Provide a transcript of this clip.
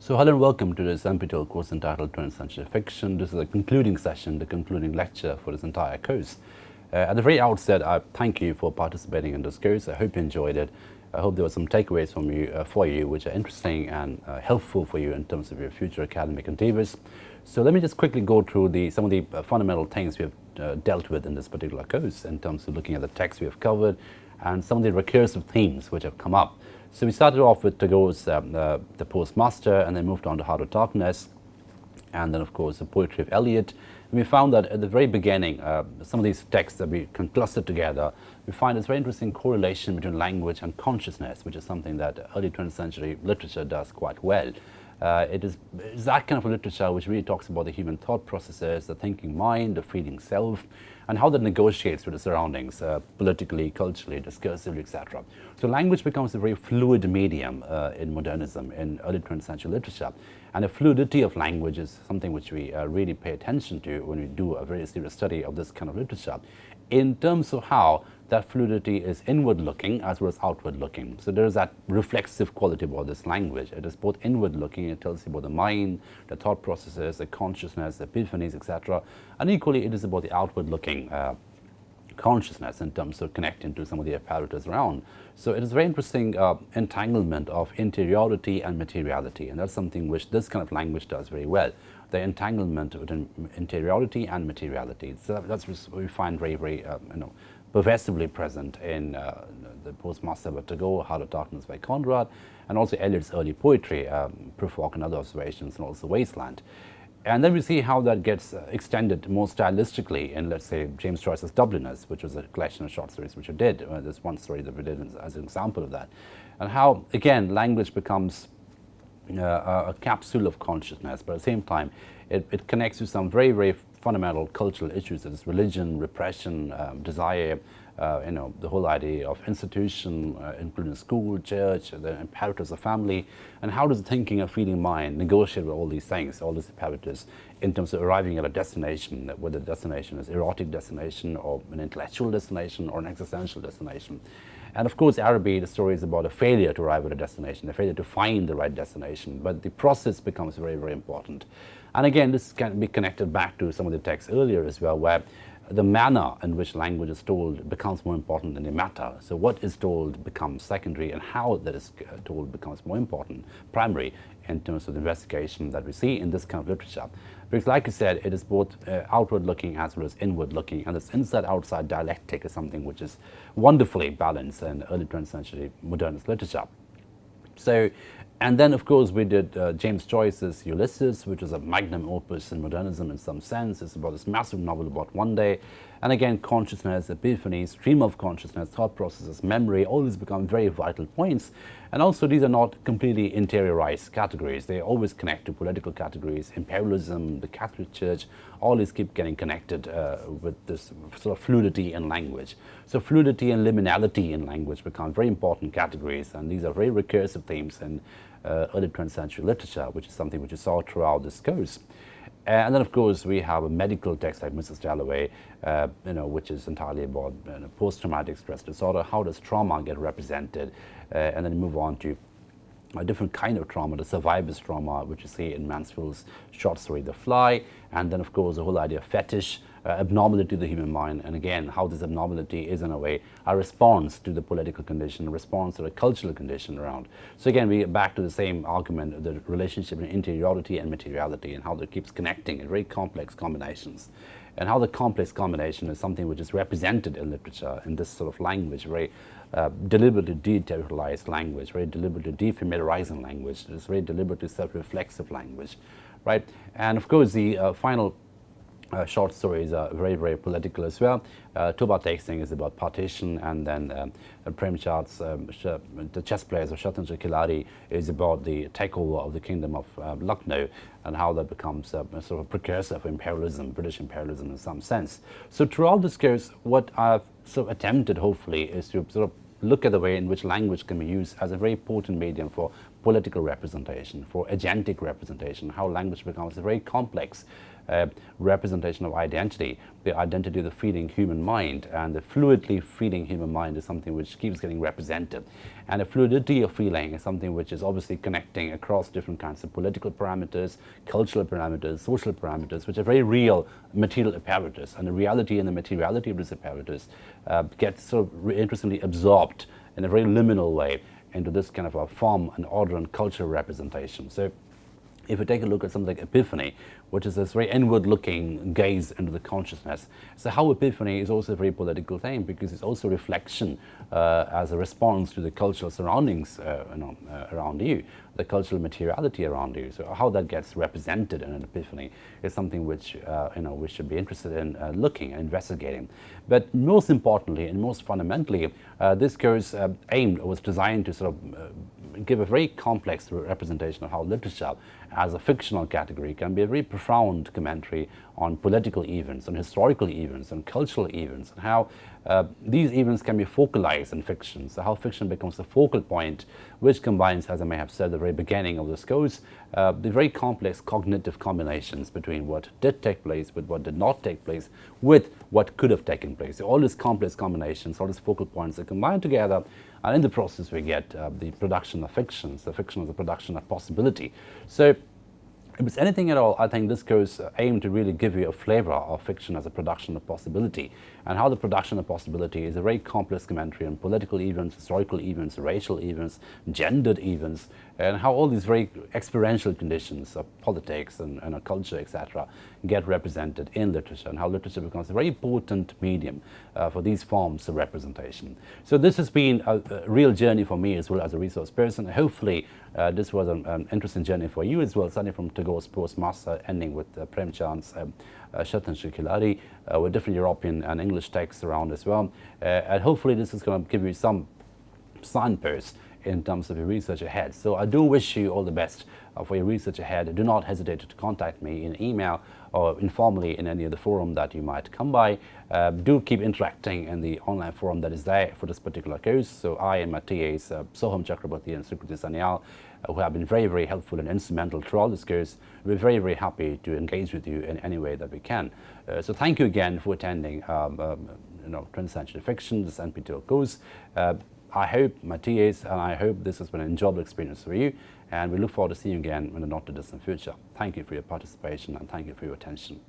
So hello and welcome to this NPTEL course entitled 20th Century Fiction. This is a concluding session, the concluding lecture for this entire course. At the very outset, I thank you for participating in this course. I hope you enjoyed it. I hope there were some takeaways from for you which are interesting and helpful for you in terms of your future academic endeavors. So let me just quickly go through some of the fundamental things we have dealt with in this particular course in terms of looking at the text we have covered and some of the recursive themes which have come up. So we started off with Tagore's The Postmaster, and then moved on to Heart of Darkness, and then of course the poetry of Eliot. And we found that at the very beginning, some of these texts that we can cluster together, we find this very interesting correlation between language and consciousness, which is something that early 20th century literature does quite well. It's that kind of a literature which really talks about the human thought processes, the thinking mind, the feeling self, and how that negotiates with the surroundings, politically, culturally, discursively, etc. So language becomes a very fluid medium in modernism, in early 20th century literature. And the fluidity of language is something which we really pay attention to when we do a very serious study of this kind of literature, in terms of how that fluidity is inward-looking as well as outward-looking. So there is that reflexive quality about this language. It is both inward-looking, it tells you about the mind, the thought processes, the consciousness, the epiphanies, etc. And equally, it is about the outward-looking consciousness in terms of connecting to some of the apparatus around. So it is a very interesting entanglement of interiority and materiality, and that's something which this kind of language does very well. The entanglement between interiority and materiality. So that's what we find very, very pervasively present in The Postmaster by Tagore, Heart of Darkness by Conrad, and also Eliot's early poetry, Prufrock and Other Observations, and also Wasteland. And then we see how that gets extended more stylistically in, let's say, James Joyce's Dubliners, which was a collection of short stories which we did. There's one story that we did as an example of that. And how, again, language becomes a capsule of consciousness, but at the same time, it connects to some very, very fundamental cultural issues, such as religion, repression, desire, the whole idea of institution, including school, church, the imperatives of family, and how does the thinking and feeling mind negotiate with all these things, all these imperatives, in terms of arriving at a destination, whether the destination is erotic destination, or an intellectual destination, or an existential destination. And of course, Araby, the story is about a failure to arrive at a destination, a failure to find the right destination, but the process becomes very, very important. And again, this can be connected back to some of the texts earlier as well, where the manner in which language is told becomes more important than the matter. So what is told becomes secondary, and how that is told becomes more important, primary, in terms of the investigation that we see in this kind of literature. Because like I said, it is both outward-looking as well as inward-looking, and this inside-outside dialectic is something which is wonderfully balanced in early 20th century modernist literature. So, and then of course we did James Joyce's Ulysses, which is a magnum opus in modernism in some sense. It's about this massive novel about one day. And again, consciousness, epiphany, stream of consciousness, thought processes, memory, all these become very vital points. And also these are not completely interiorized categories. They always connect to political categories, imperialism, the Catholic Church, all these keep getting connected with this sort of fluidity in language. So fluidity and liminality in language become very important categories, and these are very recursive themes in early 20th century literature, which is something which you saw throughout this course. And then, of course, we have a medical text like Mrs. Dalloway, which is entirely about post-traumatic stress disorder. How does trauma get represented? And then move on to a different kind of trauma, the survivor's trauma, which you see in Mansfield's short story, The Fly. And then, of course, the whole idea of fetish, abnormality of the human mind, and again, how this abnormality is, in a way, a response to the political condition, a response to the cultural condition around. So again, we get back to the same argument, the relationship between interiority and materiality, and how that keeps connecting in very complex combinations. And how the complex combination is something which is represented in literature in this sort of language, very deliberately deterritorialized language, very deliberately defamiliarizing language, this very deliberately self-reflexive language, right? And of course, the final short stories are very, very political as well. Toba Tasting is about partition, and then Premchand's The Chess Players of Shatranj Khiladi is about the takeover of the kingdom of Lucknow, and how that becomes a sort of precursor for imperialism, British imperialism in some sense. So throughout this course, what I've sort of attempted, hopefully, is to sort of look at the way in which language can be used as a very potent medium for political representation, for agentic representation, how language becomes a very complex representation of identity, the identity of the feeling human mind, and the fluidly feeling human mind is something which keeps getting represented. And the fluidity of feeling is something which is obviously connecting across different kinds of political parameters, cultural parameters, social parameters, which are very real material apparatus. And the reality and the materiality of these apparatus gets sort of interestingly absorbed in a very liminal way into this kind of a form and order and cultural representation. So if we take a look at something like epiphany, which is this very inward-looking gaze into the consciousness. So how epiphany is also a very political thing, because it's also a reflection as a response to the cultural surroundings around you, the cultural materiality around you. So how that gets represented in an epiphany is something which we should be interested in looking and investigating. But most importantly and most fundamentally, this course was designed to sort of give a very complex representation of how literature as a fictional category can be a very profound commentary on political events, on historical events, on cultural events, and how these events can be focalized in fiction. So how fiction becomes the focal point, which combines, as I may have said at the very beginning of this course, the very complex cognitive combinations between what did take place with what did not take place with what could have taken place. So all these complex combinations, all these focal points are combined together, and in the process we get the production of fictions. The fiction is a production of possibility. So if it's anything at all, I think this course aimed to really give you a flavor of fiction as a production of possibility, and how the production of possibility is a very complex commentary on political events, historical events, racial events, gendered events, and how all these very experiential conditions of politics and culture, etc., get represented in literature, and how literature becomes a very potent medium for these forms of representation. So this has been a real journey for me as well as a resource person. Hopefully this was an interesting journey for you as well, starting from Tagore's Postmaster, ending with Premchand's Shatansha Khiladi, with different European and English texts around as well. And hopefully this is going to give you some signposts in terms of your research ahead. So I do wish you all the best for your research ahead. Do not hesitate to contact me in email or informally in any of the forum that you might come by. Do keep interacting in the online forum that is there for this particular course. So I and my TAs, Soham Chakraborty and Sukriti Sanyal, who have been very, very helpful and instrumental throughout this course, we're very, very happy to engage with you in any way that we can. So thank you again for attending 20th Century Fiction, this NPTEL course. I hope, my TAs, and I hope this has been an enjoyable experience for you, and we look forward to seeing you again in the not too distant future. Thank you for your participation, and thank you for your attention.